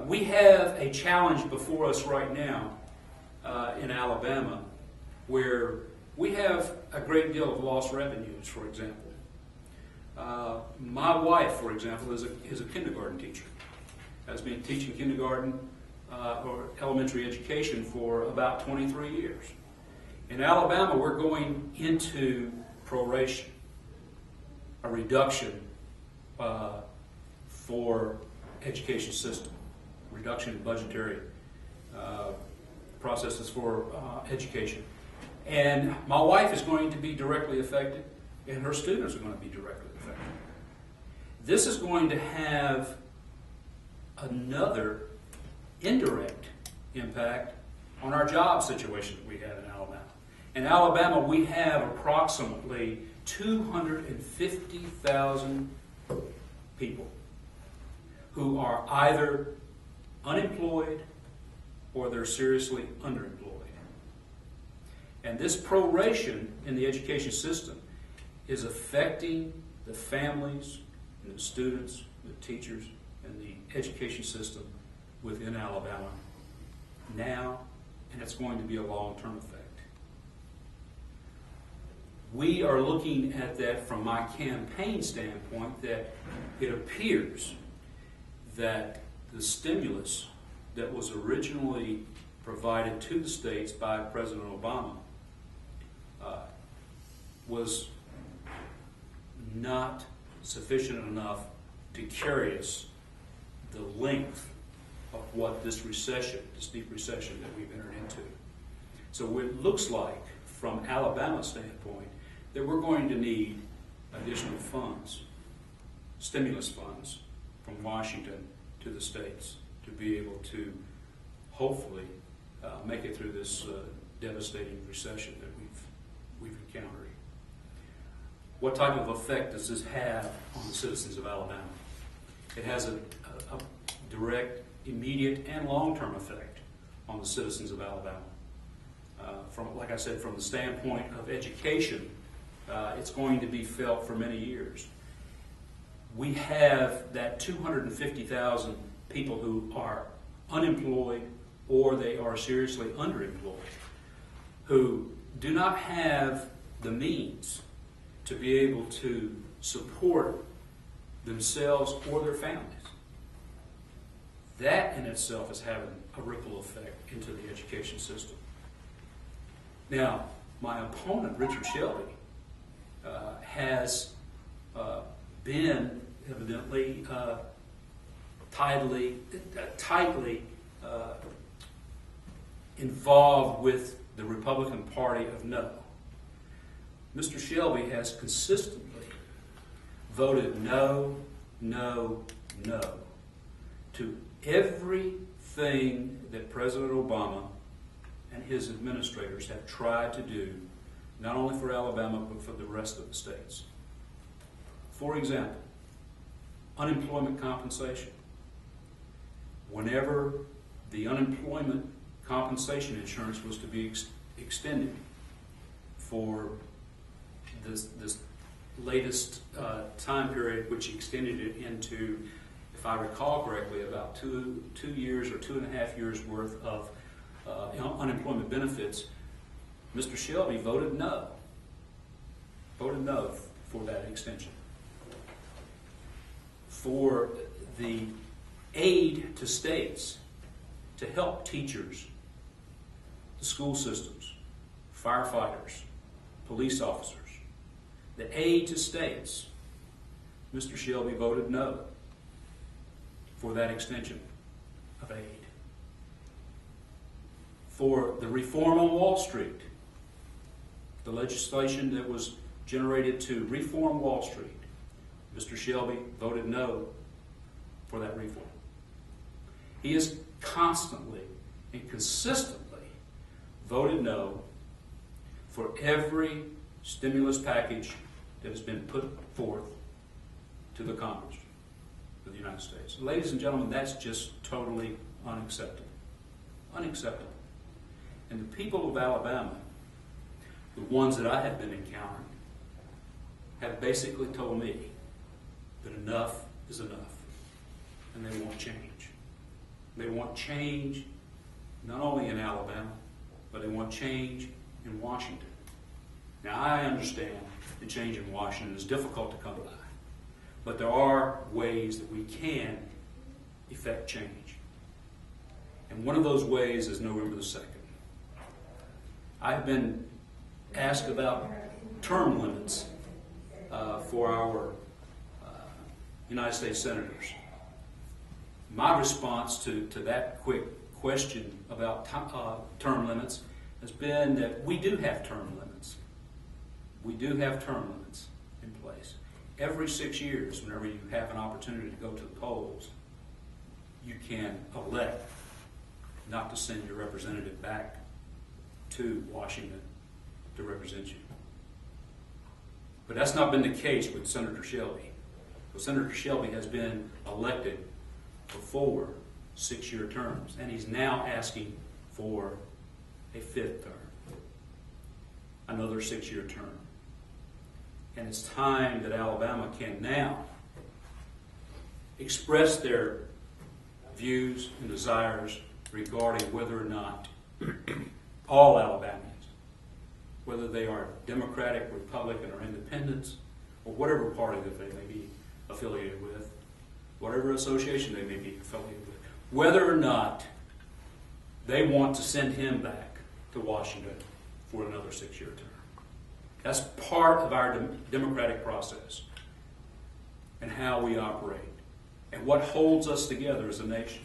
We have a challenge before us right now in Alabama where we have a great deal of lost revenues, for example. My wife, for example, is a kindergarten teacher, has been teaching kindergarten or elementary education for about 23 years. In Alabama, we're going into proration, a reduction for education system, reduction in budgetary processes for education. And my wife is going to be directly affected, and her students are going to be directly affected. This is going to have another indirect impact on our job situation that we have in Alabama. In Alabama, we have approximately 250,000 people who are either unemployed or they're seriously underemployed. And this proration in the education system is affecting the families and the students, the teachers, and the education system within Alabama now, and it's going to be a long-term effect. We are looking at that from my campaign standpoint, that it appears that the stimulus that was originally provided to the states by President Obama was not sufficient enough to carry us the length of what this recession, this deep recession that we've entered into. So it looks like, from Alabama's standpoint, that we're going to need additional funds, stimulus funds, from Washington to the states to be able to hopefully make it through this devastating recession that we've encountered. What type of effect does this have on the citizens of Alabama? It has a direct, immediate, and long-term effect on the citizens of Alabama. From, like I said, from the standpoint of education, it's going to be felt for many years. We have that 250,000 people who are unemployed or they are seriously underemployed, who do not have the means to be able to support themselves or their families. That in itself is having a ripple effect into the education system. Now, my opponent, Richard Shelby, has been evidently tightly involved with the Republican Party of no. Mr. Shelby has consistently voted no, no, no to everything that President Obama and his administrators have tried to do, not only for Alabama, but for the rest of the states. For example, unemployment compensation. Whenever the unemployment compensation insurance was to be extended for this latest time period, which extended it into, if I recall correctly, about 2 years or 2.5 years worth of unemployment benefits, Mr. Shelby voted no for that extension. For the aid to states to help teachers, the school systems, firefighters, police officers, the aid to states, Mr. Shelby voted no for that extension of aid. For the reform on Wall Street, the legislation that was generated to reform Wall Street, Mr. Shelby voted no for that reform. He has constantly and consistently voted no for every stimulus package that has been put forth to the Congress of the United States. Ladies and gentlemen, that's just totally unacceptable. Unacceptable. And the people of Alabama, the ones that I have been encountering, have basically told me that enough is enough, and they won't change. They want change not only in Alabama, but they want change in Washington. Now, I understand that change in Washington is difficult to come by, but there are ways that we can effect change. And one of those ways is November the 2nd. I've been asked about term limits for our United States senators. My response to that quick question about term limits has been that we do have term limits. We do have term limits in place. Every 6 years, whenever you have an opportunity to go to the polls, you can elect not to send your representative back to Washington to represent you. But that's not been the case with Senator Shelby. So Senator Shelby has been elected for 4 6-year terms, and he's now asking for a 5th term, another 6-year term. And it's time that Alabama can now express their views and desires regarding whether or not all Alabamians, whether they are Democratic, Republican, or Independents, or whatever party that they may be affiliated with, whatever association they may be affiliated with, whether or not they want to send him back to Washington for another 6-year term. That's part of our democratic process and how we operate and what holds us together as a nation.